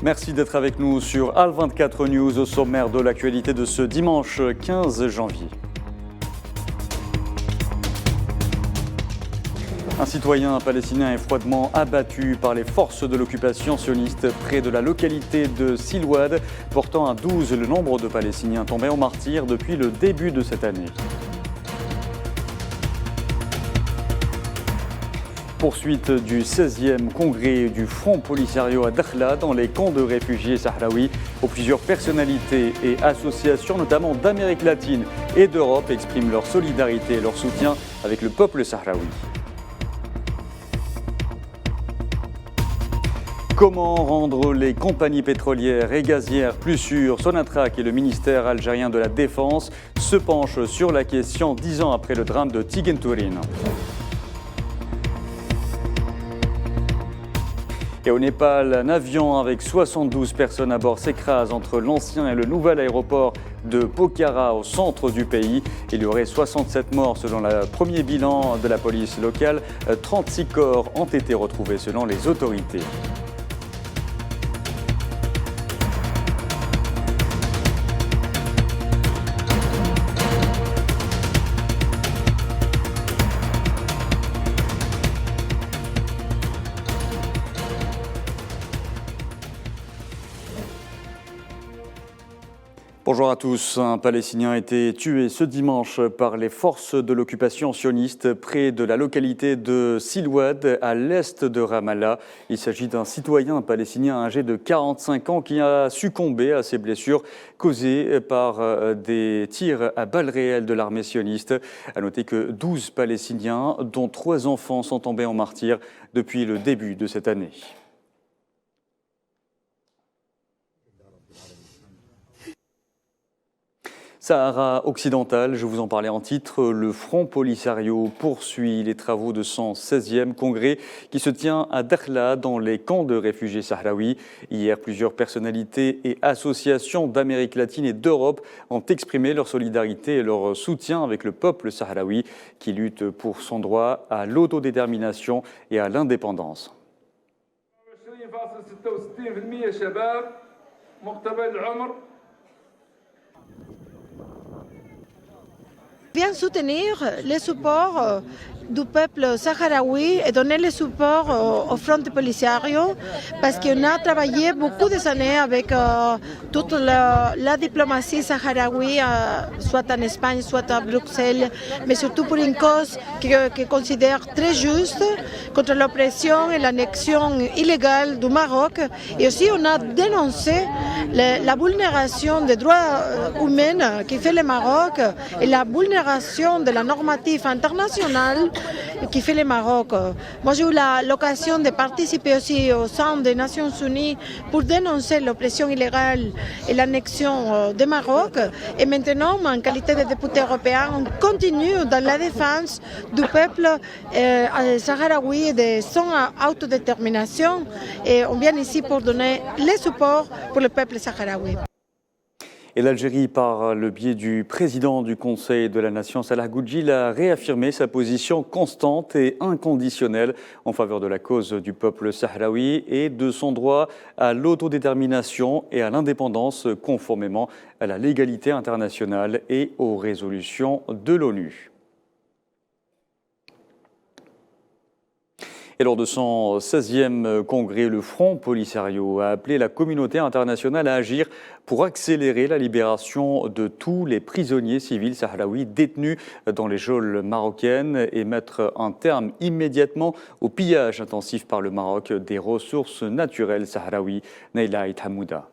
Merci d'être avec nous sur Al24 News au sommaire de l'actualité de ce dimanche 15 janvier. Un citoyen palestinien est froidement abattu par les forces de l'occupation sioniste près de la localité de Silwad, portant à 12 le nombre de Palestiniens tombés en martyrs depuis le début de cette année. Poursuite du 16e congrès du Front Polisario à Dakhla dans les camps de réfugiés sahraouis, où plusieurs personnalités et associations, notamment d'Amérique latine et d'Europe, expriment leur solidarité et leur soutien avec le peuple sahraoui. Comment rendre les compagnies pétrolières et gazières plus sûres? Sonatrach et le ministère algérien de la Défense se penchent sur la question 10 ans après le drame de Tigenturin. Et au Népal, un avion avec 72 personnes à bord s'écrase entre l'ancien et le nouvel aéroport de Pokhara au centre du pays. Il y aurait 67 morts selon le premier bilan de la police locale. 36 corps ont été retrouvés selon les autorités. Bonjour à tous. Un Palestinien a été tué ce dimanche par les forces de l'occupation sioniste près de la localité de Silwad, à l'est de Ramallah. Il s'agit d'un citoyen palestinien âgé de 45 ans qui a succombé à ses blessures causées par des tirs à balles réelles de l'armée sioniste. À noter que 12 Palestiniens, dont 3 enfants, sont tombés en martyrs depuis le début de cette année. Sahara occidental, je vous en parlais en titre, le Front Polisario poursuit les travaux de son 16e congrès qui se tient à Dakhla dans les camps de réfugiés sahraouis. Hier, plusieurs personnalités et associations d'Amérique latine et d'Europe ont exprimé leur solidarité et leur soutien avec le peuple sahraoui qui lutte pour son droit à l'autodétermination et à l'indépendance. Bien soutenir les supports du peuple sahraoui et donner le support au Front Polisario parce qu'on a travaillé beaucoup d'années avec toute la diplomatie sahraoui, soit en Espagne, soit à Bruxelles, mais surtout pour une cause que considère très juste contre l'oppression et l'annexion illégale du Maroc. Et aussi on a dénoncé la vulnération des droits humains qui fait le Maroc et la vulnération de la normative internationale qui fait le Maroc. Moi, j'ai eu l'occasion de participer aussi au sein des Nations Unies pour dénoncer l'oppression illégale et l'annexion du Maroc. Et maintenant, en qualité de député européen, on continue dans la défense du peuple sahraoui et de son autodétermination. Et on vient ici pour donner les supports pour le peuple sahraoui. Et l'Algérie, par le biais du président du Conseil de la Nation, Salah Goudjil, a réaffirmé sa position constante et inconditionnelle en faveur de la cause du peuple sahraoui et de son droit à l'autodétermination et à l'indépendance conformément à la légalité internationale et aux résolutions de l'ONU. Et lors de son 16e congrès, le Front Polisario a appelé la communauté internationale à agir pour accélérer la libération de tous les prisonniers civils sahraouis détenus dans les geôles marocaines et mettre un terme immédiatement au pillage intensif par le Maroc des ressources naturelles sahraouis. Neila Hamouda.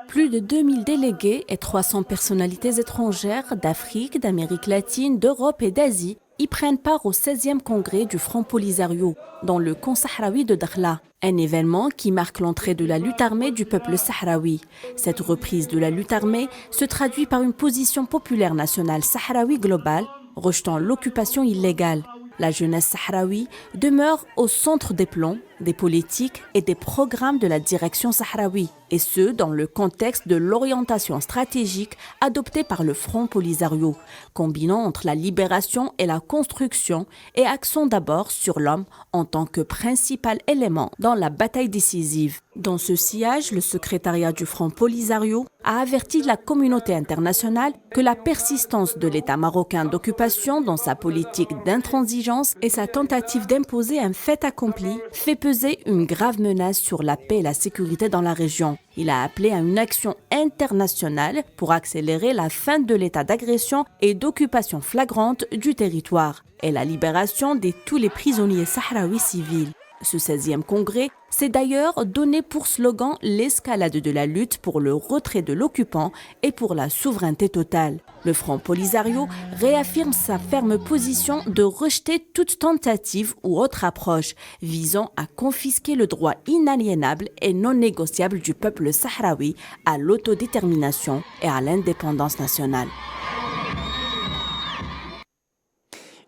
Plus de 2000 délégués et 300 personnalités étrangères d'Afrique, d'Amérique latine, d'Europe et d'Asie y prennent part au 16e congrès du Front Polisario dans le camp sahraoui de Dakhla, un événement qui marque l'entrée de la lutte armée du peuple sahraoui. Cette reprise de la lutte armée se traduit par une position populaire nationale sahraoui globale, rejetant l'occupation illégale. La jeunesse sahraoui demeure au centre des plans des politiques et des programmes de la direction sahraoui, et ce, dans le contexte de l'orientation stratégique adoptée par le Front Polisario, combinant entre la libération et la construction et accent d'abord sur l'homme en tant que principal élément dans la bataille décisive. Dans ce sillage, le secrétariat du Front Polisario a averti la communauté internationale que la persistance de l'État marocain d'occupation dans sa politique d'intransigeance et sa tentative d'imposer un fait accompli fait peser une grave menace sur la paix et la sécurité dans la région. Il a appelé à une action internationale pour accélérer la fin de l'état d'agression et d'occupation flagrante du territoire et la libération de tous les prisonniers sahraouis civils. Ce 16e congrès s'est d'ailleurs donné pour slogan l'escalade de la lutte pour le retrait de l'occupant et pour la souveraineté totale. Le Front Polisario réaffirme sa ferme position de rejeter toute tentative ou autre approche visant à confisquer le droit inaliénable et non négociable du peuple sahraoui à l'autodétermination et à l'indépendance nationale.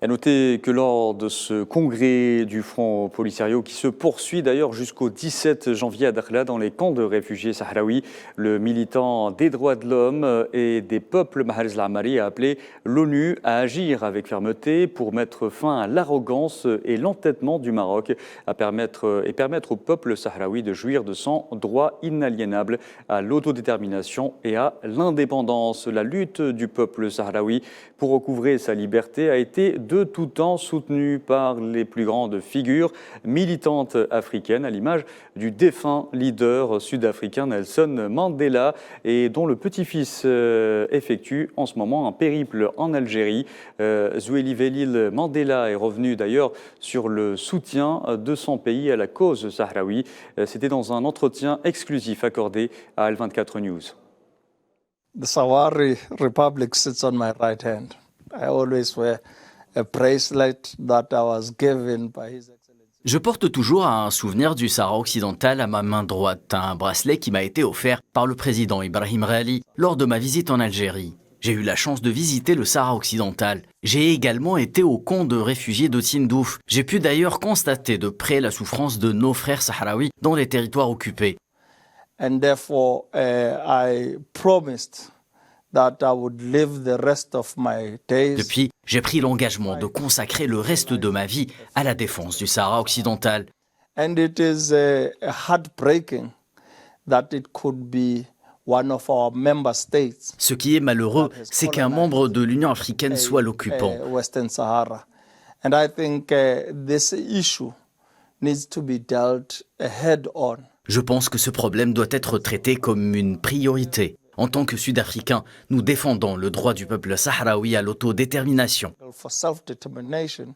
À noter que lors de ce congrès du Front Polisario, qui se poursuit d'ailleurs jusqu'au 17 janvier à Dakhla dans les camps de réfugiés sahraouis, le militant des droits de l'homme et des peuples Mahrez Lamari a appelé l'ONU à agir avec fermeté pour mettre fin à l'arrogance et l'entêtement du Maroc et permettre au peuple sahraoui de jouir de son droit inaliénable à l'autodétermination et à l'indépendance. La lutte du peuple sahraoui pour recouvrer sa liberté a été de tout temps soutenu par les plus grandes figures militantes africaines, à l'image du défunt leader sud-africain Nelson Mandela, et dont le petit-fils effectue en ce moment un périple en Algérie. Zweli Mandela est revenu d'ailleurs sur le soutien de son pays à la cause sahraoui. C'était dans un entretien exclusif accordé à Al24 News. The Sahrawi Republic sits on my right hand. I always wear a bracelet that I was given by His Excellency. Je porte toujours un souvenir du Sahara occidental à ma main droite, un bracelet qui m'a été offert par le président Ibrahim Rali lors de ma visite en Algérie. J'ai eu la chance de visiter le Sahara occidental. J'ai également été au camp de réfugiés de Tindouf. J'ai pu d'ailleurs constater de près la souffrance de nos frères sahraouis dans les territoires occupés. And therefore, I promised that I would live the rest of my days. Depuis, j'ai pris l'engagement de consacrer le reste de ma vie à la défense du Sahara occidental. And it is heartbreaking that it could be one of our member states. Ce qui est malheureux, c'est qu'un membre de l'Union africaine soit l'occupant. Western Sahara. And I think this issue needs to be dealt head on. Je pense que ce problème doit être traité comme une priorité. En tant que Sud-Africains, nous défendons le droit du peuple sahraoui à l'autodétermination. For self-determination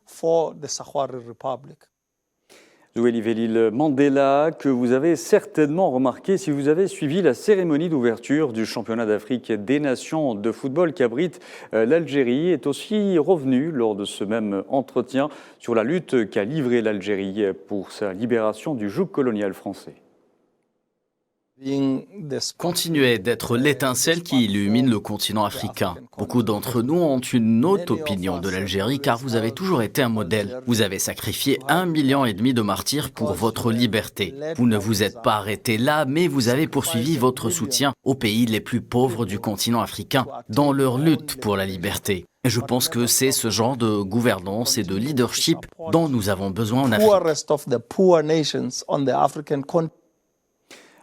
for the Sahrawi Republic. Zweli Mandela, que vous avez certainement remarqué si vous avez suivi la cérémonie d'ouverture du championnat d'Afrique des nations de football qui abrite l'Algérie, est aussi revenu lors de ce même entretien sur la lutte qu'a livrée l'Algérie pour sa libération du joug colonial français. Continuez d'être l'étincelle qui illumine le continent africain. Beaucoup d'entre nous ont une haute opinion de l'Algérie car vous avez toujours été un modèle. Vous avez sacrifié 1,5 million de martyrs pour votre liberté. Vous ne vous êtes pas arrêté là, mais vous avez poursuivi votre soutien aux pays les plus pauvres du continent africain dans leur lutte pour la liberté. Et je pense que c'est ce genre de gouvernance et de leadership dont nous avons besoin en Afrique.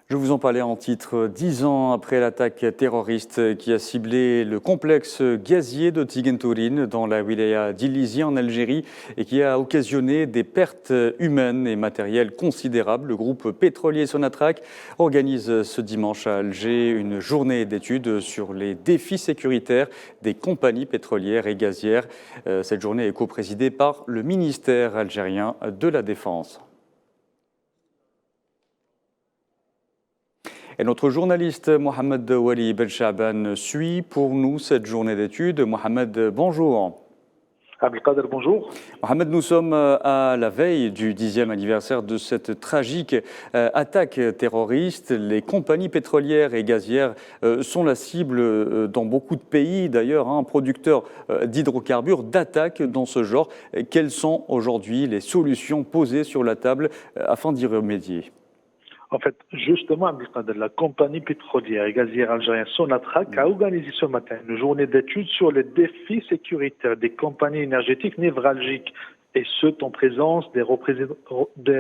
Je vous en parlais en titre, 10 ans après l'attaque terroriste qui a ciblé le complexe gazier de Tigentourine dans la wilaya d'Ilizi en Algérie et qui a occasionné des pertes humaines et matérielles considérables. Le groupe pétrolier Sonatrach organise ce dimanche à Alger une journée d'études sur les défis sécuritaires des compagnies pétrolières et gazières. Cette journée est coprésidée par le ministère algérien de la Défense. Et notre journaliste Mohamed Wali Belchaban suit pour nous cette journée d'études. Mohamed, bonjour. Abdelkader, bonjour. Mohamed, nous sommes à la veille du 10e anniversaire de cette tragique attaque terroriste. Les compagnies pétrolières et gazières sont la cible dans beaucoup de pays, d'ailleurs, producteurs d'hydrocarbures, d'attaques dans ce genre. Quelles sont aujourd'hui les solutions posées sur la table afin d'y remédier ? En fait, justement, Abdelkader, la compagnie pétrolière et gazière algérienne Sonatrach a organisé ce matin une journée d'études sur les défis sécuritaires des compagnies énergétiques névralgiques, et ce, en présence des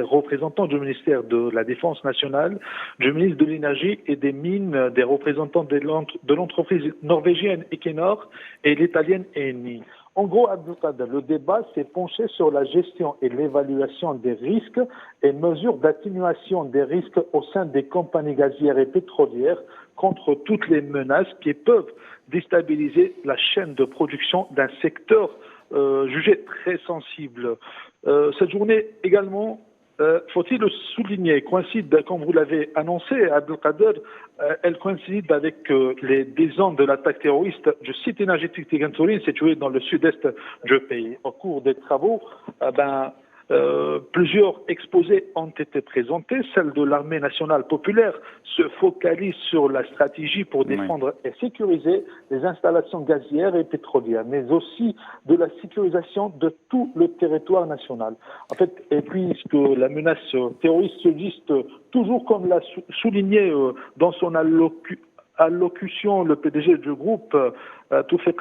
représentants du ministère de la Défense nationale, du ministre de l'Énergie et des Mines, des représentants de l'entreprise norvégienne Equinor et l'italienne Eni. En gros, Abdelkader, le débat s'est penché sur la gestion et l'évaluation des risques et mesures d'atténuation des risques au sein des compagnies gazières et pétrolières contre toutes les menaces qui peuvent déstabiliser la chaîne de production d'un secteur jugé très sensible. Cette journée également, faut-il le souligner, coïncide, comme vous l'avez annoncé, Abdelkader, elle coïncide avec les 10 ans de l'attaque terroriste du site énergétique Tigantourine, situé dans le sud-est du pays. Au cours des travaux, plusieurs exposés ont été présentés. Celle de l'armée nationale populaire se focalise sur la stratégie pour défendre et sécuriser les installations gazières et pétrolières, mais aussi de la sécurisation de tout le territoire national. En fait, et puisque la menace terroriste existe toujours, comme l'a souligné dans son allocution le PDG du groupe, Toufik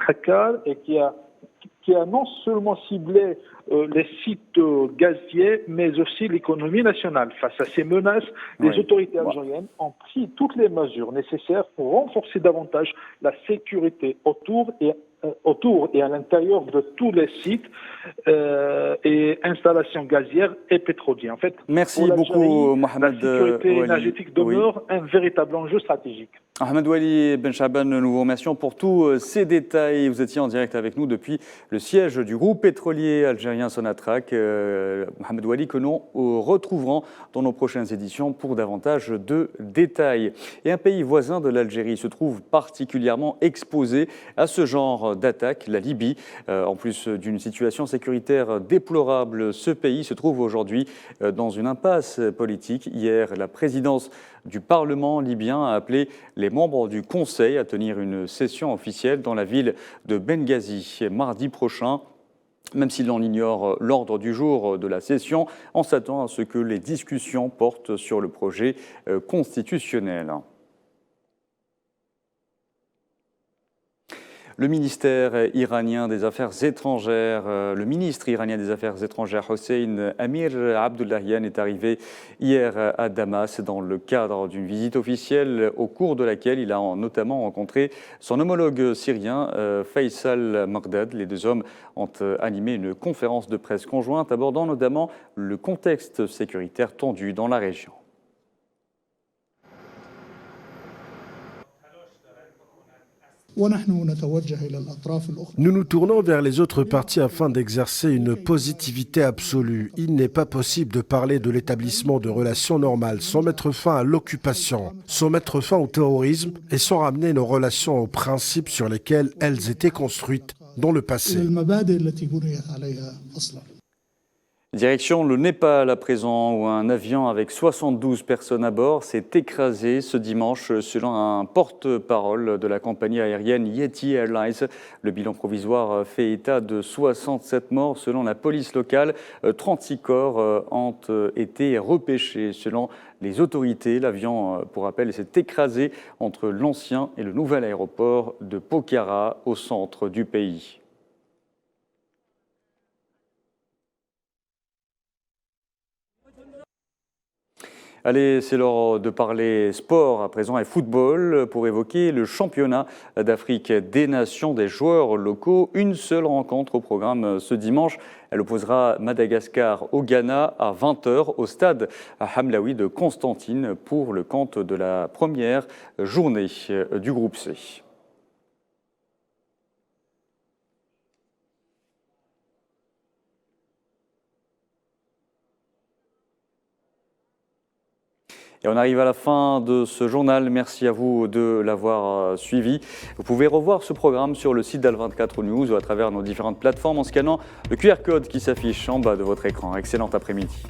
Hakkar, et qui a non seulement ciblé les sites gaziers, mais aussi l'économie nationale. Face à ces menaces, les autorités algériennes ont pris toutes les mesures nécessaires pour renforcer davantage la sécurité autour et à l'intérieur de tous les sites et installations gazières et pétrolières. En fait, merci beaucoup, Mohamed. La sécurité énergétique demeure un véritable enjeu stratégique. Ahmed Wali Ben Chaban, nous vous remercions pour tous ces détails. Vous étiez en direct avec nous depuis le siège du groupe pétrolier algérien Sonatrach. Mohamed Wali, que nous retrouverons dans nos prochaines éditions pour davantage de détails. Et un pays voisin de l'Algérie se trouve particulièrement exposé à ce genre d'attaque, la Libye. En plus d'une situation sécuritaire déplorable, ce pays se trouve aujourd'hui dans une impasse politique. Hier, la présidence du Parlement libyen a appelé les membres du Conseil à tenir une session officielle dans la ville de Benghazi mardi prochain. Même si l'on ignore l'ordre du jour de la session, on s'attend à ce que les discussions portent sur le projet constitutionnel. Le ministère iranien des Affaires étrangères, le ministre iranien des Affaires étrangères, Hossein Amir Abdullahian, est arrivé hier à Damas dans le cadre d'une visite officielle au cours de laquelle il a notamment rencontré son homologue syrien, Faisal Maqdad. Les deux hommes ont animé une conférence de presse conjointe abordant notamment le contexte sécuritaire tendu dans la région. Nous nous tournons vers les autres parties afin d'exercer une positivité absolue. Il n'est pas possible de parler de l'établissement de relations normales sans mettre fin à l'occupation, sans mettre fin au terrorisme et sans ramener nos relations aux principes sur lesquels elles étaient construites dans le passé. Direction le Népal à présent, où un avion avec 72 personnes à bord s'est écrasé ce dimanche selon un porte-parole de la compagnie aérienne Yeti Airlines. Le bilan provisoire fait état de 67 morts selon la police locale. 36 corps ont été repêchés selon les autorités. L'avion, pour rappel, s'est écrasé entre l'ancien et le nouvel aéroport de Pokhara au centre du pays. Allez, c'est l'heure de parler sport à présent et football pour évoquer le championnat d'Afrique des Nations des joueurs locaux. Une seule rencontre au programme ce dimanche. Elle opposera Madagascar au Ghana à 20h au stade Hamlaoui de Constantine pour le compte de la première journée du groupe C. Et on arrive à la fin de ce journal. Merci à vous de l'avoir suivi. Vous pouvez revoir ce programme sur le site d'Al24 News ou à travers nos différentes plateformes en scannant le QR code qui s'affiche en bas de votre écran. Excellent après-midi.